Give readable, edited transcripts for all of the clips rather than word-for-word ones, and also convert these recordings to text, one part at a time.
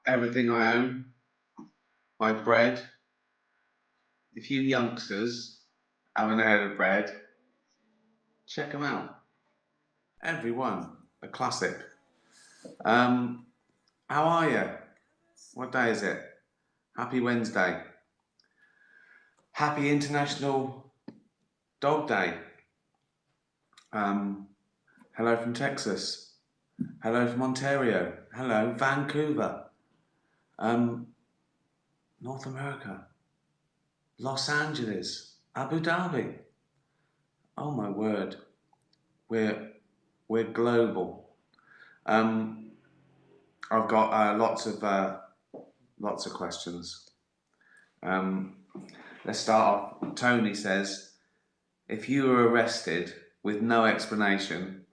everything I own, my bread. If you youngsters haven't heard of bread, check them out. Every one, a classic. Um, how are you? What day is it? Happy Wednesday. Happy International Dog Day. Hello from Texas. Hello from Ontario. Hello, Vancouver. North America. Los Angeles. Abu Dhabi. Oh my word. We're global. I've got lots of questions. Let's start off. Tony says, if you were arrested with no explanation,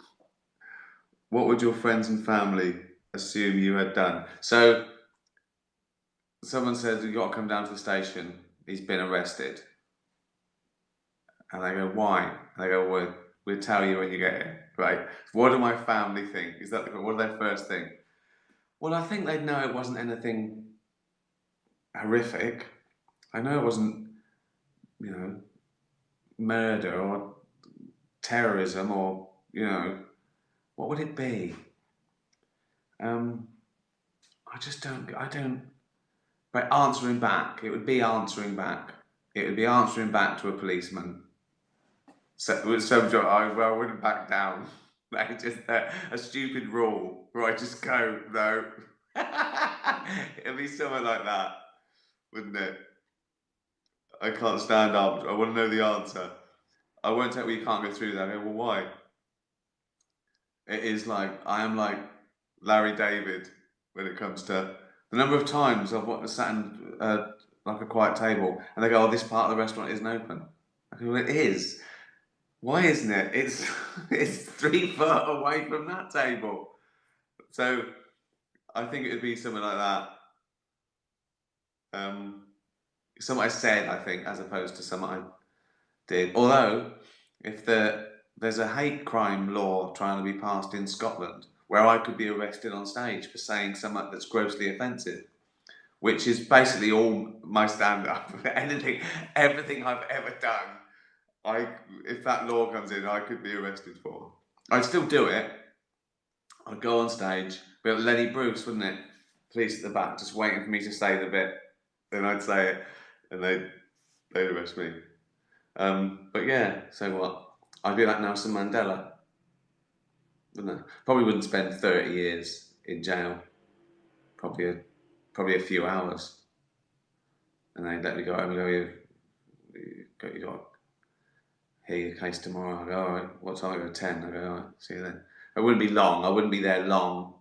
what would your friends and family assume you had done? So someone says, you've got to come down to the station. He's been arrested. And I go, why? And I go, we'll tell you when you get here. Right. What do my family think? What do their first think? Well, I think they'd know it wasn't anything horrific. I know it wasn't, murder or terrorism or, what would it be? I don't, but answering back, it would be answering back. It would be answering back to a policeman. So I wouldn't back down. Like just a stupid rule where I just go, no. It'd be something like that, wouldn't it? I can't stand up. I want to know the answer. I won't tell you can't go through that. I go, well, why? It is like, I am like Larry David when it comes to the number of times I've sat in like a quiet table and they go, oh, this part of the restaurant isn't open. I go, well, it is. Why isn't it? It's 3 foot away from that table. So I think it would be something like that. Something I said, I think, as opposed to something I did. Although, if there's a hate crime law trying to be passed in Scotland where I could be arrested on stage for saying something that's grossly offensive, which is basically all my stand-up. Everything I've ever done, if that law comes in, I could be arrested for. I'd still do it. I'd go on stage, but Lenny Bruce, wouldn't it? Police at the back, just waiting for me to say the bit. Then I'd say it, and they'd arrest me. But yeah, so what? I'd be like Nelson Mandela, wouldn't I? Probably wouldn't spend 30 years in jail. Probably a few hours, and they'd let me go home and go, you got to hear your case tomorrow. I go, all right. What time? I go 10. I go, all right. See you then. It wouldn't be long. I wouldn't be there long.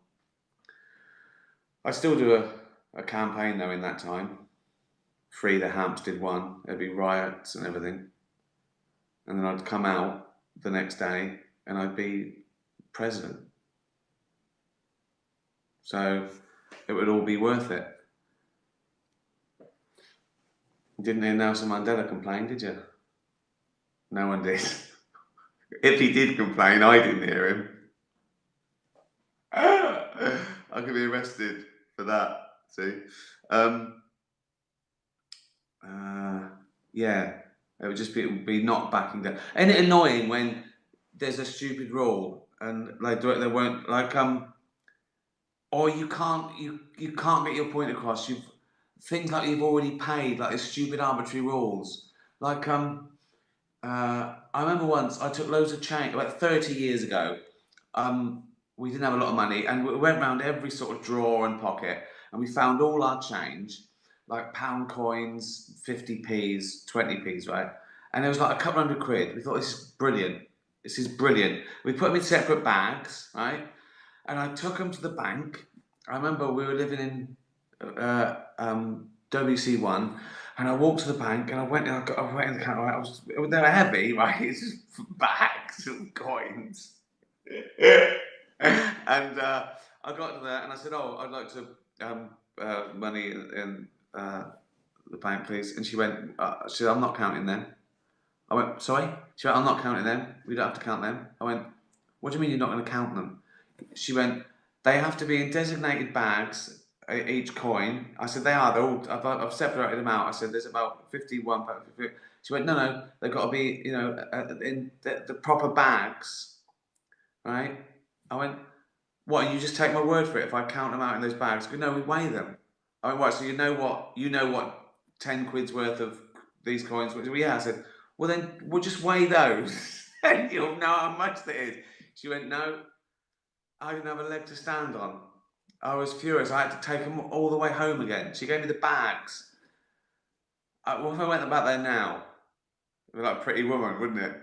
I still do a campaign though in that time. Free the Hampstead one. There'd be riots and everything. And then I'd come out the next day and I'd be president. So it would all be worth it. You didn't hear Nelson Mandela complain, did you? No one did. If he did complain, I didn't hear him. I could be arrested for that, see? Yeah, it would just be not backing down. Ain't it annoying when there's a stupid rule and they won't or you can't get your point across. Things like you've already paid, like these stupid arbitrary rules. Like I remember once I took loads of change about 30 years ago. We didn't have a lot of money, and we went around every sort of drawer and pocket, and we found all our change, like pound coins, 50p's, 20p's, right? And there was like a couple £100. We thought, this is brilliant. This is brilliant. We put them in separate bags, right? And I took them to the bank. I remember we were living in WC1, and I walked to the bank, and I went in the counter. Right? They were heavy, right? It's just bags of coins. And I got to there and I said, oh, I'd like to money in the bank, please. And she said, I'm not counting them. I went, sorry? She went, I'm not counting them. We don't have to count them. I went, what do you mean you're not going to count them? She went, they have to be in designated bags each coin. I said, they are. They're all. I've separated them out. I said, there's about 51. She went, no, no, they've got to be, you know, in the proper bags, right? I went, what? You just take my word for it if I count them out in those bags? No, we weigh them. I went, right. So you know what 10 quid's worth of these coins? Well, yeah. I said, well then we'll just weigh those, and you'll know how much that is. She went, no, I didn't have a leg to stand on. I was furious. I had to take them all the way home again. She gave me the bags. Well, if I went about there now, it'd be like a Pretty Woman, wouldn't it?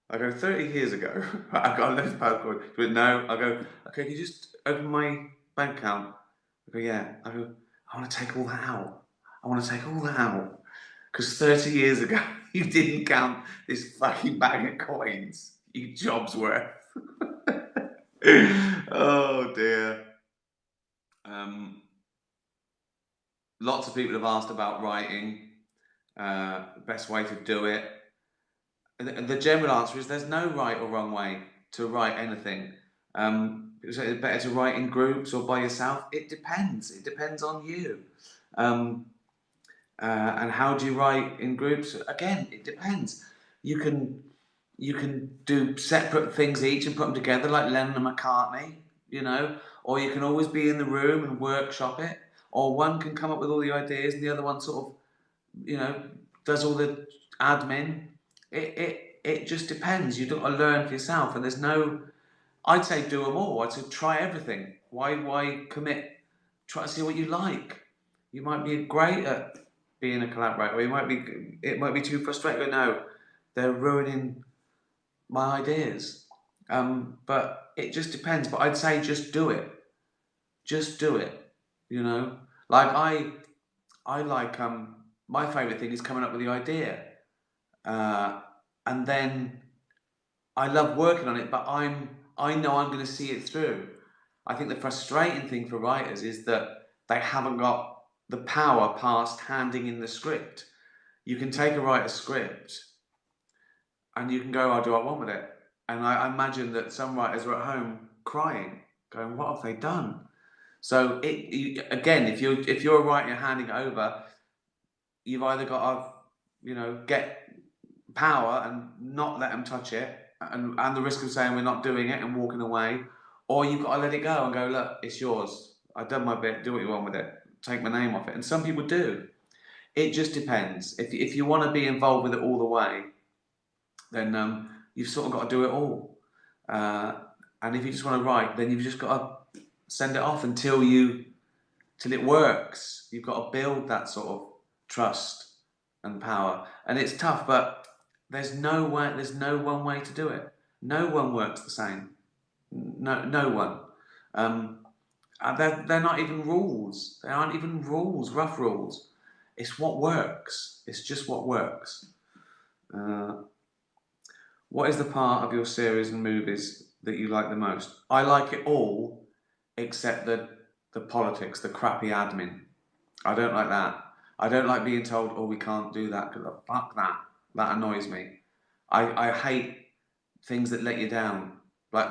I go, 30 years ago, I got a load of pound coins. She went, no. I go, okay, can you just open my bank account? I go, yeah. I go, I want to take all that out. I want to take all that out. Because 30 years ago, you didn't count this fucking bag of coins. You job's worth. Oh dear. Lots of people have asked about writing, best way to do it. And the general answer is there's no right or wrong way to write anything. Is it better to write in groups or by yourself? It depends. It depends on you. Um, and how do you write in groups? Again, it depends. You can do separate things each and put them together like Lennon and McCartney, you know, or you can always be in the room and workshop it, or one can come up with all the ideas and the other one sort of, you know, does all the admin. It just depends. You've got to learn for yourself, and there's no. I'd say do them all. I'd say try everything. Why commit? Try to see what you like. You might be great at being a collaborator, or you might be. It might be too frustrating. But no, they're ruining my ideas. But it just depends. But I'd say just do it. Just do it. You know, like I like my favourite thing is coming up with the idea, uh, and then I love working on it. But I know I'm going to see it through. I think the frustrating thing for writers is that they haven't got the power past handing in the script. You can take a writer's script and you can go, "Oh, do I want with it?" And I imagine that some writers are at home crying, going, "What have they done?" So again, if you're a writer, you're handing it over, you've either got to, you know, get power and not let them touch it, and the risk of saying we're not doing it and walking away, or you've got to let it go and go, look, it's yours. I've done my bit. Do what you want with it. Take my name off it. And some people do. It just depends. If you want to be involved with it all the way, then you've sort of got to do it all. Uh, and if you just want to write, then you've just got to send it off till it works. You've got to build that sort of trust and power. And it's tough, but there's no way. There's no one way to do it. No one works the same. No one. And they're not even rules. They aren't even rules. Rough rules. It's what works. It's just what works. Uh, what is the part of your series and movies that you like the most? I like it all, except the politics, the crappy admin. I don't like that. I don't like being told, "Oh, we can't do that." Because fuck that. That annoys me. I hate things that let you down. Like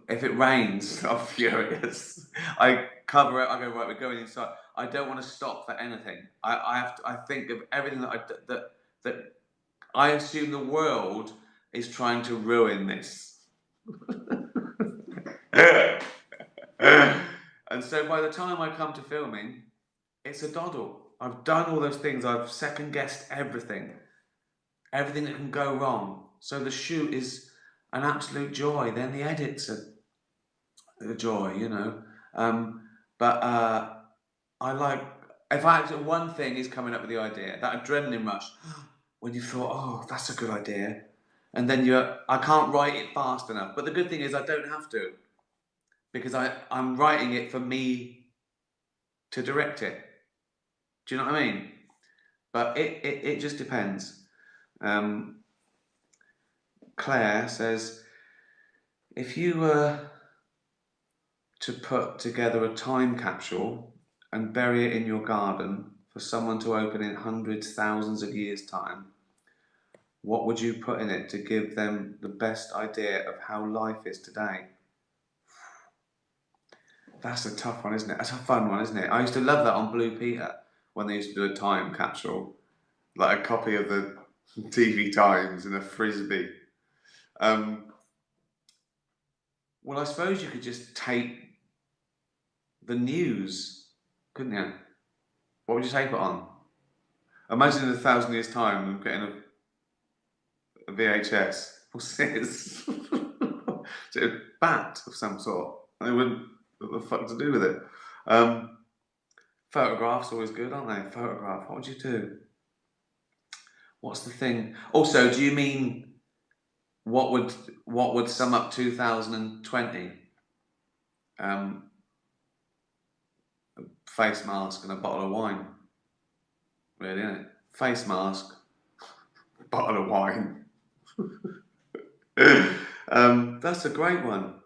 if it rains, I'm furious. I cover it. I go, right, we're going inside. I don't want to stop for anything. I have to. I think of everything that I assume the world is trying to ruin this. And so by the time I come to filming, it's a doddle. I've done all those things. I've second guessed everything that can go wrong. So the shoot is an absolute joy. Then the edits are a joy, you know. But I like if I actually one thing is coming up with the idea, that adrenaline rush when you thought, "Oh, that's a good idea," and then I can't write it fast enough. But the good thing is I don't have to because I'm writing it for me to direct it. Do you know what I mean? But it just depends. Um, Claire says, if you were to put together a time capsule and bury it in your garden for someone to open in hundreds, thousands of years' time, what would you put in it to give them the best idea of how life is today? That's a tough one, isn't it? That's a fun one, isn't it? I used to love that on Blue Peter when they used to do a time capsule, like a copy of the TV Times and a frisbee. Well, I suppose you could just tape the news, couldn't you? What would you tape it on? Imagine in 1,000 years' time, I'm getting a VHS. What's this? Is it a bat of some sort? And they wouldn't know what the fuck to do with it. Photographs always good, aren't they? Photograph. What would you do? What's the thing? Also, do you mean what would sum up 2020? A face mask and a bottle of wine. Really, isn't it? Face mask, bottle of wine. That's a great one.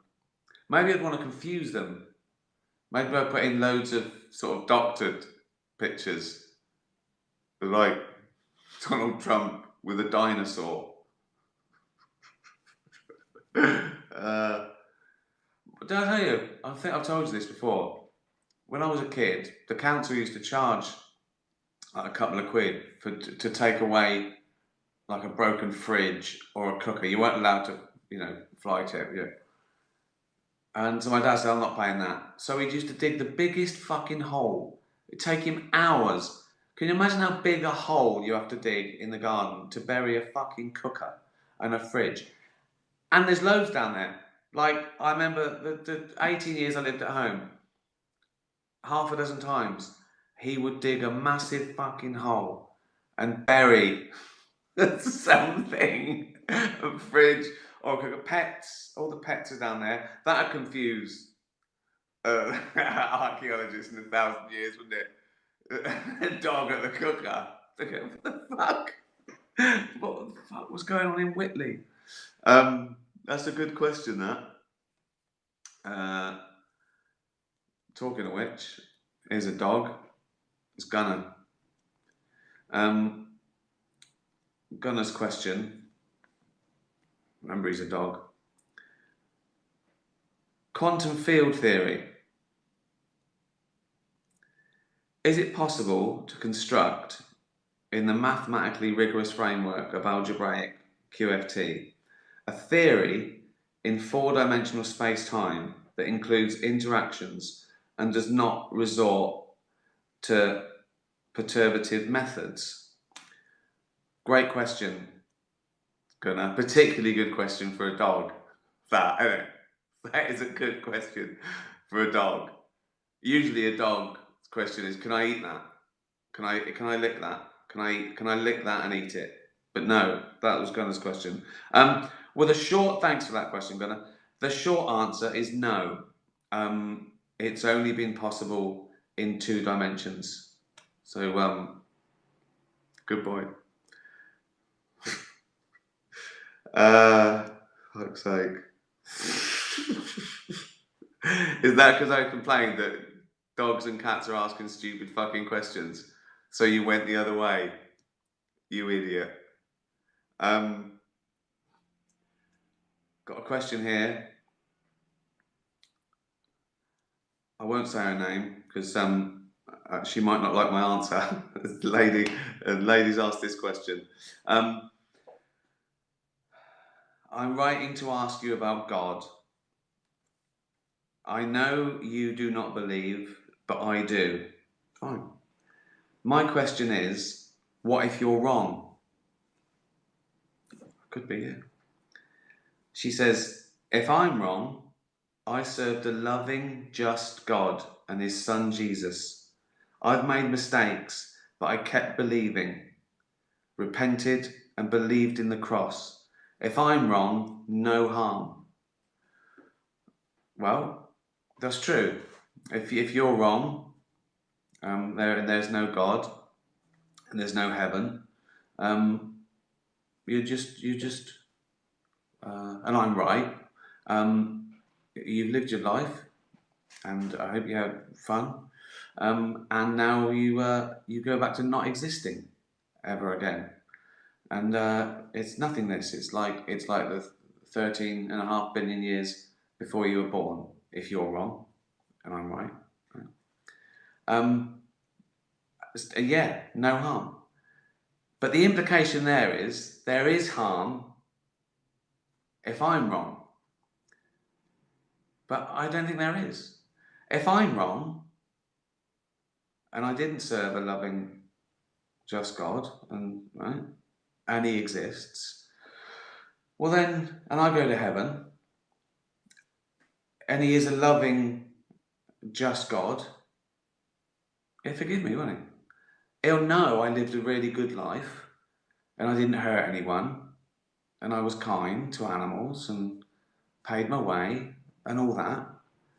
Maybe I'd want to confuse them. Maybe I'd put in loads of sort of doctored pictures, like Donald Trump with a dinosaur. Did I tell you? I think I've told you this before. When I was a kid, the council used to charge like a couple of quid to take away like a broken fridge or a cooker. You weren't allowed to, fly tip, yeah. And so my dad said, I'm not paying that. So he used to dig the biggest fucking hole. It'd take him hours. Can you imagine how big a hole you have to dig in the garden to bury a fucking cooker and a fridge? And there's loads down there. Like, I remember the 18 years I lived at home, half a dozen times, he would dig a massive fucking hole and bury something, a fridge or pets. All the pets are down there. That'd confuse archaeologists in 1,000 years, wouldn't it? A dog at the cooker. What the fuck? What the fuck was going on in Whitley? That's a good question, that. Talking of which, here's a dog. It's Gunner. Gunner's question. Remember, he's a dog. Quantum field theory. Is it possible to construct, in the mathematically rigorous framework of algebraic QFT, a theory in four-dimensional space-time that includes interactions and does not resort to perturbative methods? Great question, Gunnar. Particularly good question for a dog. That is a good question for a dog. Usually a dog's question is, can I eat that? Can I lick that? Can I lick that and eat it? But no, that was Gunnar's question. Thanks for that question, Gunnar. The short answer is no. It's only been possible in 2 dimensions. So, good boy. Fuck's sake. Is that because I complained that dogs and cats are asking stupid fucking questions? So you went the other way? You idiot. Got a question here. I won't say her name because she might not like my answer. Ladies asked this question. I'm writing to ask you about God. I know you do not believe, but I do. Fine. My question is, what if you're wrong? Could be, yeah. She says, if I'm wrong, I served a loving, just God and his son Jesus. I've made mistakes, but I kept believing, repented and believed in the cross. If I'm wrong, no harm. Well, that's true. If you're wrong, there's no God and there's no heaven, you just and I'm right. You've lived your life, and I hope you had fun. And now you go back to not existing ever again. And it's nothingness. It's like the 13.5 billion years before you were born. If you're wrong, and I'm right. Yeah, no harm. But the implication there is harm if I'm wrong. But I don't think there is. If I'm wrong and I didn't serve a loving, just God, and right, and He exists, well then, and I go to heaven, and He is a loving, just God, He'll forgive me, won't He? He'll know I lived a really good life, and I didn't hurt anyone, and I was kind to animals, and paid my way, and all that.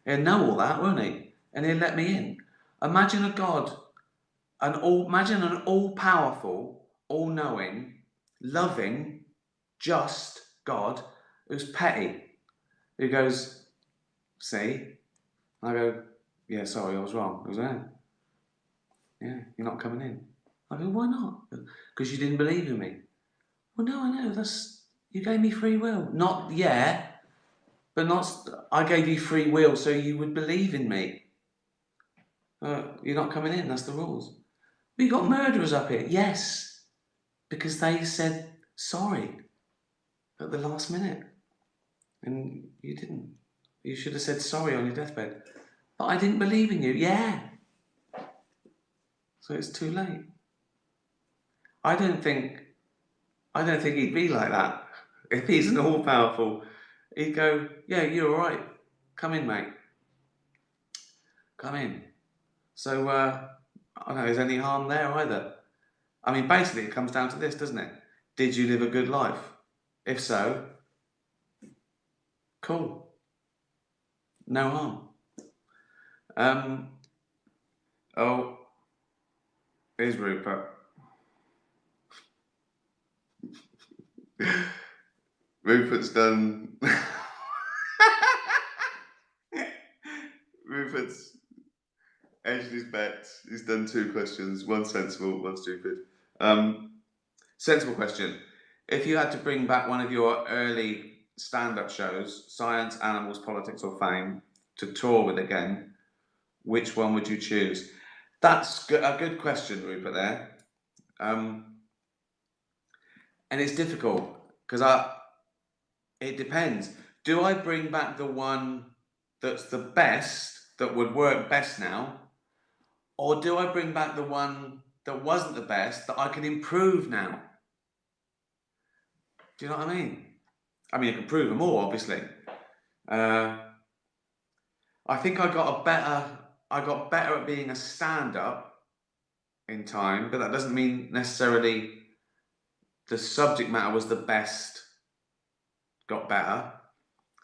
He'll know all that, won't He? And He'll let me in. Imagine a God, imagine an all-powerful, all-knowing, loving, just God who's petty, who goes, see? I go, yeah, sorry, I was wrong. He goes, yeah, you're not coming in. I go, why not? Because you didn't believe in me. Well, no, I know. You gave me free will. Not but not. I gave you free will so you would believe in me. You're not coming in. That's the rules. We got murderers up here. Yes, because they said sorry at the last minute, and you didn't. You should have said sorry on your deathbed. But I didn't believe in you. Yeah. So it's too late. I don't think he'd be like that. If he's an all-powerful, he'd go, yeah, you're all right. Come in, mate. Come in. So, I don't know, is any harm there either? I mean, basically it comes down to this, doesn't it? Did you live a good life? If so, cool. No harm. Oh, here's Rupert. Rupert's done... Rupert's edged his bets. He's done 2 questions. One sensible, one stupid. Sensible question. If you had to bring back one of your early stand-up shows, Science, Animals, Politics or Fame, to tour with again, which one would you choose? That's a good question, Rupert, there. And it's difficult, because it depends. Do I bring back the one that's the best, that would work best now? Or do I bring back the one that wasn't the best, that I can improve now? Do you know what I mean? I mean, I can improve them more, obviously. I think I got better at being a stand-up in time, but that doesn't mean necessarily the subject matter was the best, got better.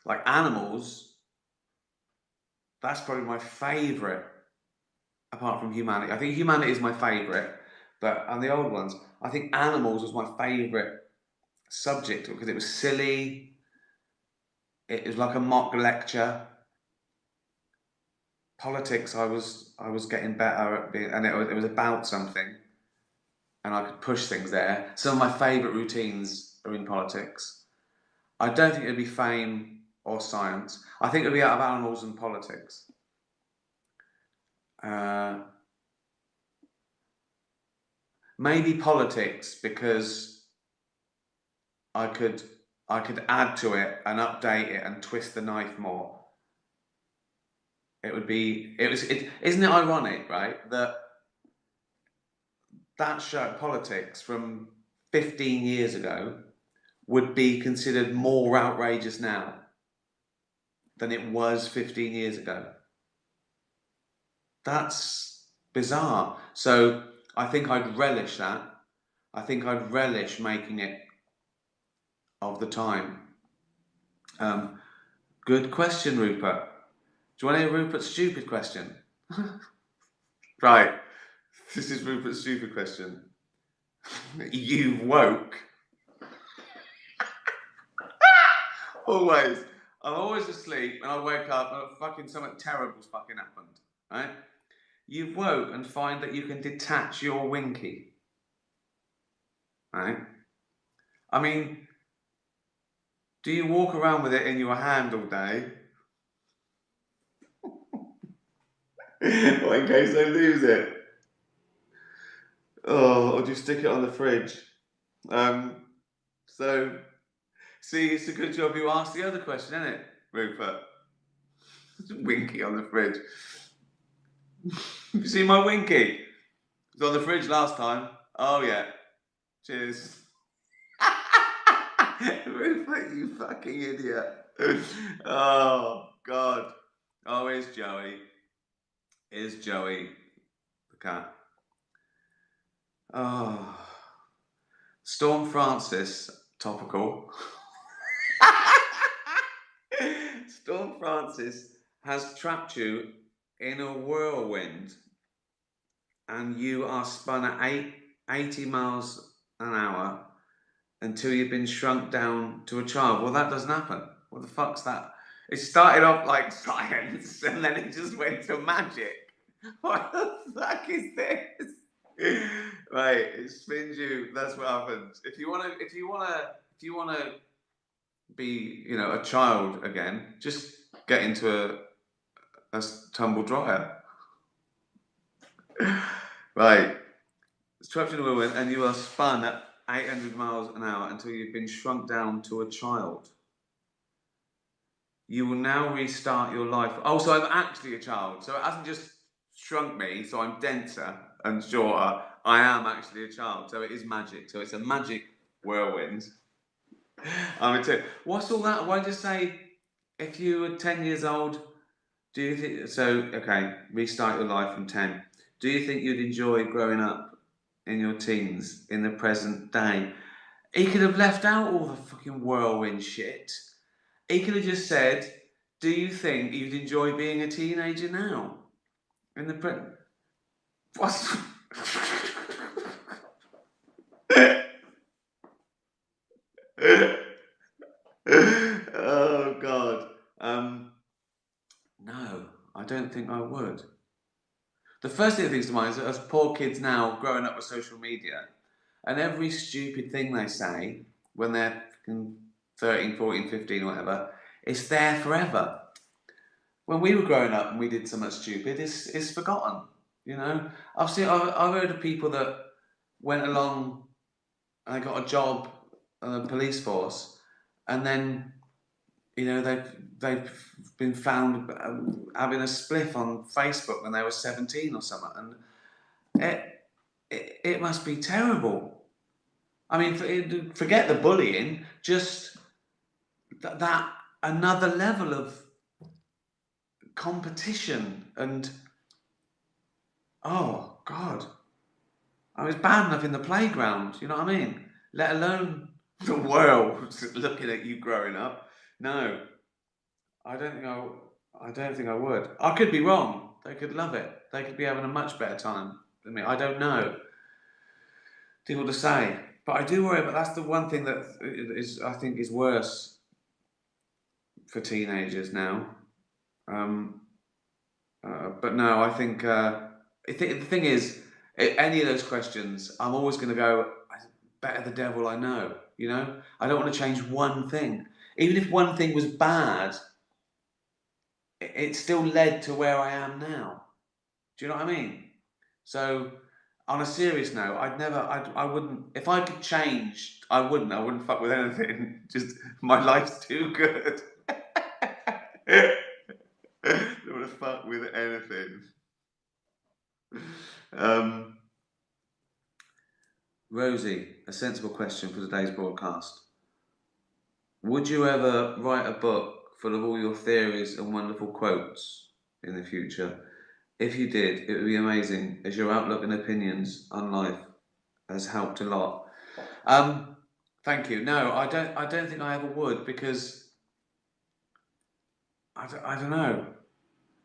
Like Animals, that's probably my favourite, apart from Humanity. I think Humanity is my favourite, but on the old ones, I think Animals was my favourite subject because it was silly, it was like a mock lecture. Politics, I was getting better at being, and it was about something, and I could push things there. Some of my favourite routines are in politics. I don't think it'd be Fame or Science. I think it'd be out of Animals and Politics. Maybe Politics, because I could add to it and update it and twist the knife more. Isn't it ironic, right, that show, Politics, from 15 years ago, would be considered more outrageous now than it was 15 years ago. That's bizarre. So I think I'd relish that. I think I'd relish making it of the time. Good question, Rupert. Do you want to hear Rupert's stupid question? Right. This is Rupert's stupid question. You woke. Always. I'm always asleep and I wake up and fucking something terrible's fucking happened. Right? You woke and find that you can detach your winky. Right? I mean, do you walk around with it in your hand all day? Well, in case I lose it. Oh, or just stick it on the fridge. Um, so, see, it's a good job you asked the other question, isn't it, Rupert? Winky on the fridge. You see my Winky? It was on the fridge last time. Oh, yeah. Cheers. Rupert, you fucking idiot. Oh, God. Oh, here's Joey. Here's Joey, the cat. Oh. Storm Francis, topical. Storm Francis has trapped you in a whirlwind and you are spun at 80 miles an hour until you've been shrunk down to a child. Well, that doesn't happen. What the fuck's that? It started off like science and then it just went to magic. What the fuck is this? Right, it spins you. That's what happens. If you wanna be, a child again, just get into a tumble dryer. Right, it's trapped in a whirlwind, and you are spun at 800 miles an hour until you've been shrunk down to a child. You will now restart your life. Oh, so I'm actually a child. So it hasn't just shrunk me, so I'm denser and shorter. I am actually a child. So it is magic. So it's a magic whirlwind. I'm a two. What's all that? Why just say if you were 10 years old, do you think so? Okay, restart your life from 10. Do you think you'd enjoy growing up in your teens in the present day? He could have left out all the fucking whirlwind shit. He could have just said, "Do you think you'd enjoy being a teenager now?" In the what's oh God. No, I don't think I would. The first thing that comes to mind is us poor kids now growing up with social media, and every stupid thing they say when they're 13, 14, 15, or whatever, it's there forever. When we were growing up and we did something stupid, it's forgotten. I've heard of people that went along and they got a job on the police force, and then they've been found having a spliff on Facebook when they were 17 or something, and it must be terrible. I mean, forget the bullying, just that another level of competition and oh God. I was bad enough in the playground, you know what I mean? Let alone the world looking at you growing up. No, I don't think I don't think I would. I could be wrong. They could love it. They could be having a much better time than me. I don't know. Difficult to say. But I do worry. But that's the one thing that is I think is worse for teenagers now. Um, but no, I think the thing is, any of those questions, I'm always going to go, better the devil I know. I don't want to change one thing. Even if one thing was bad, it still led to where I am now. Do you know what I mean? So, on a serious note, I wouldn't, if I could change, I wouldn't fuck with anything. Just, my life's too good. Don't want to fuck with anything. Um, Rosie, a sensible question for today's broadcast. Would you ever write a book full of all your theories and wonderful quotes in the future? If you did, it would be amazing, as your outlook and opinions on life has helped a lot. Thank you. No, I don't think I ever would, because I don't know.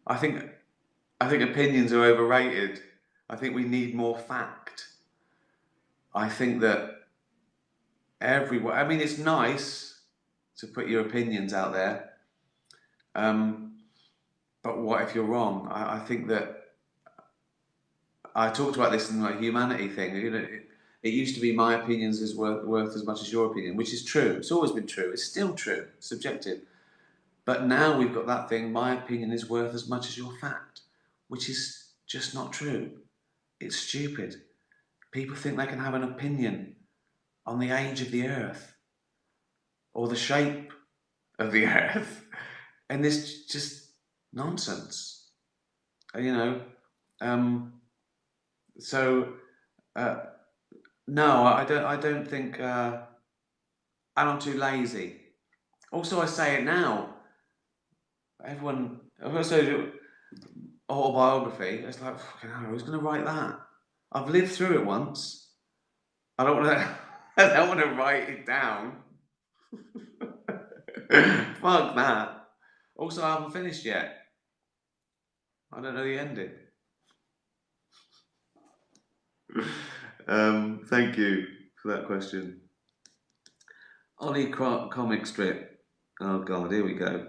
I think opinions are overrated. I think we need more fact. I think that everyone. I mean, it's nice to put your opinions out there, but what if you're wrong? I think that I talked about this in my humanity thing. It used to be my opinions is worth as much as your opinion, which is true. It's always been true. It's still true. It's subjective. But now we've got that thing. My opinion is worth as much as your fact. which is just not true. It's stupid. People think they can have an opinion on the age of the earth or the shape of the earth, and this just nonsense. You know, so no, I don't. I don't think. And I'm too lazy. Also, I say it now. Everyone, also autobiography. It's like, fucking hell, who's going to write that? I've lived through it once. I don't want to. I don't want to write it down. Fuck that. Also, I haven't finished yet. I don't know the ending. Thank you for that question. Ollie comic strip. Oh God, here we go.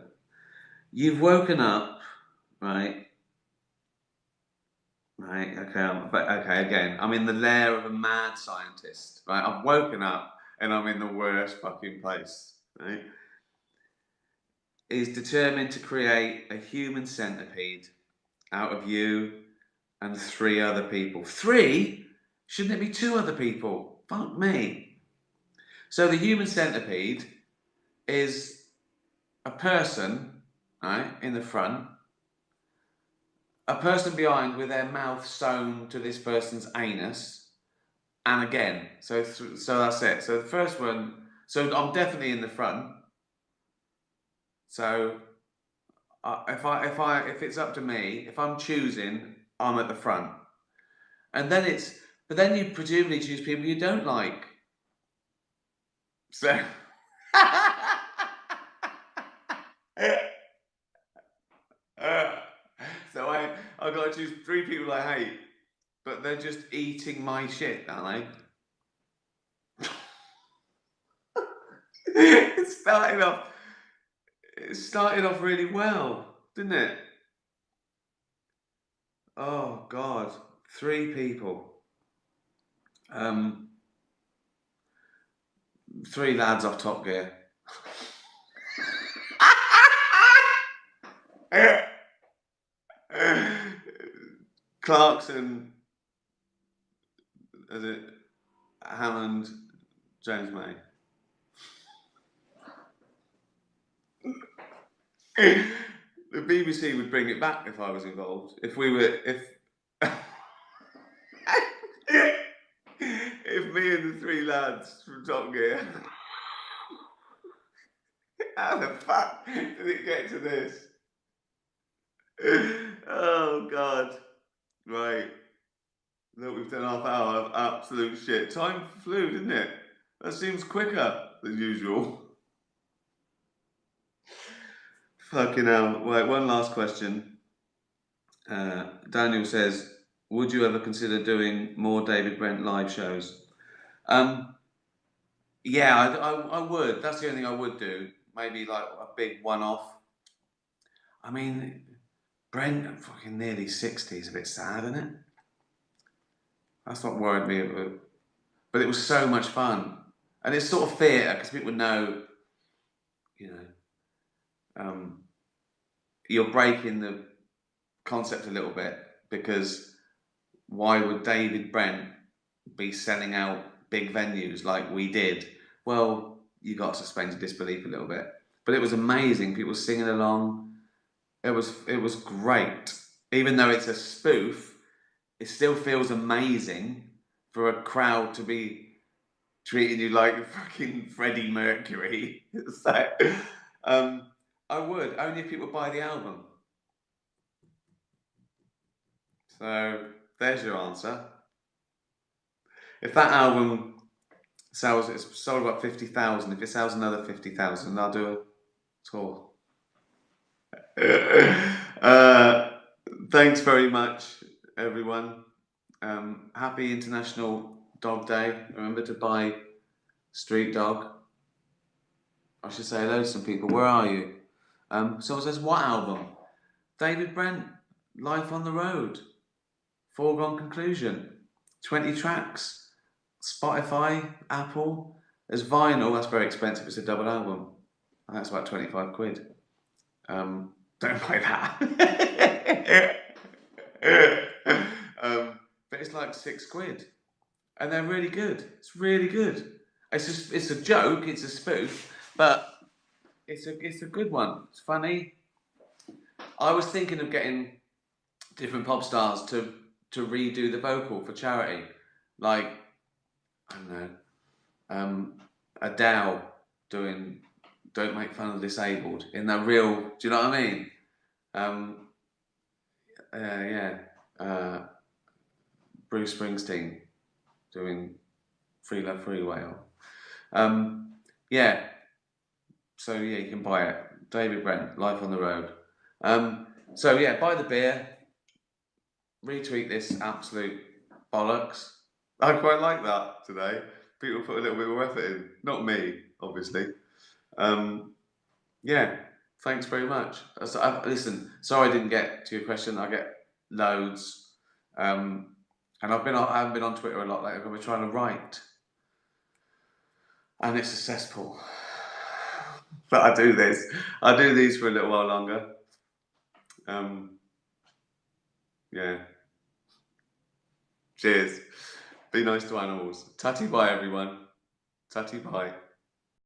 You've woken up, right? Right. Okay. Again, I'm in the lair of a mad scientist. Right. I've woken up and I'm in the worst fucking place. Right. Is determined to create a human centipede out of you and 3 other people. 3? Shouldn't it be 2 other people? Fuck me. So the human centipede is a person, right, in the front, a person behind with their mouth sewn to this person's anus, and again. So that's it. So the first one. So I'm definitely in the front. So if it's up to me, if I'm choosing, I'm at the front. And then but then you presumably choose people you don't like. So. So I've got to choose 3 people I hate, but they're just eating my shit, aren't they? It started off really well, didn't it? Oh God, 3 people. 3 lads off Top Gear. Clarkson, is it Hammond, James May? The BBC would bring it back if I was involved. If me and the 3 lads from Top Gear. How the fuck did it get to this? Oh God. Right. Look, we've done half hour of absolute shit. Time flew, didn't it? That seems quicker than usual. Fucking hell. Right, one last question. Daniel says, would you ever consider doing more David Brent live shows? Yeah, I would. That's the only thing I would do. Maybe like a big one-off. I mean, Brent at fucking nearly 60 is a bit sad, isn't it? That's what worried me. But it was so much fun. And it's sort of theatre, because people know, you know, you're breaking the concept a little bit, because why would David Brent be selling out big venues like we did? Well, you got to suspend your disbelief a little bit. But it was amazing. People singing along. It was great. Even though it's a spoof, it still feels amazing for a crowd to be treating you like fucking Freddie Mercury. So, I would, only if people buy the album. So there's your answer. If that album sells, it's sold about 50,000. If it sells another 50,000, I'll do a tour. Thanks very much, everyone. Happy International Dog Day. Remember to buy Street Dog. I should say hello to some people. Where are you? Someone says, what album? David Brent, Life on the Road. Foregone conclusion. 20 tracks. Spotify, Apple. There's vinyl. That's very expensive. It's a double album. And that's about 25 quid. Don't buy that. But it's like £6, and they're really good. It's really good. It's a joke. It's a spoof, but it's a good one. It's funny. I was thinking of getting different pop stars to redo the vocal for charity, like I don't know, Adele doing "Don't Make Fun of the Disabled" in the real. Do you know what I mean? Um, yeah. Bruce Springsteen doing "Free Love Freeway." Yeah. So yeah, you can buy it. David Brent, Life on the Road. So yeah, buy the beer. Retweet this absolute bollocks. I quite like that today. People put a little bit more effort in. Not me, obviously. Um, yeah, thanks very much. Listen, sorry I didn't get to your question. I get loads. And I haven't been on Twitter a lot lately. I've been trying to write. And it's a cesspool. But I do this. I do these for a little while longer. Yeah. Cheers. Be nice to animals. Tatty bye, everyone. Tatty bye.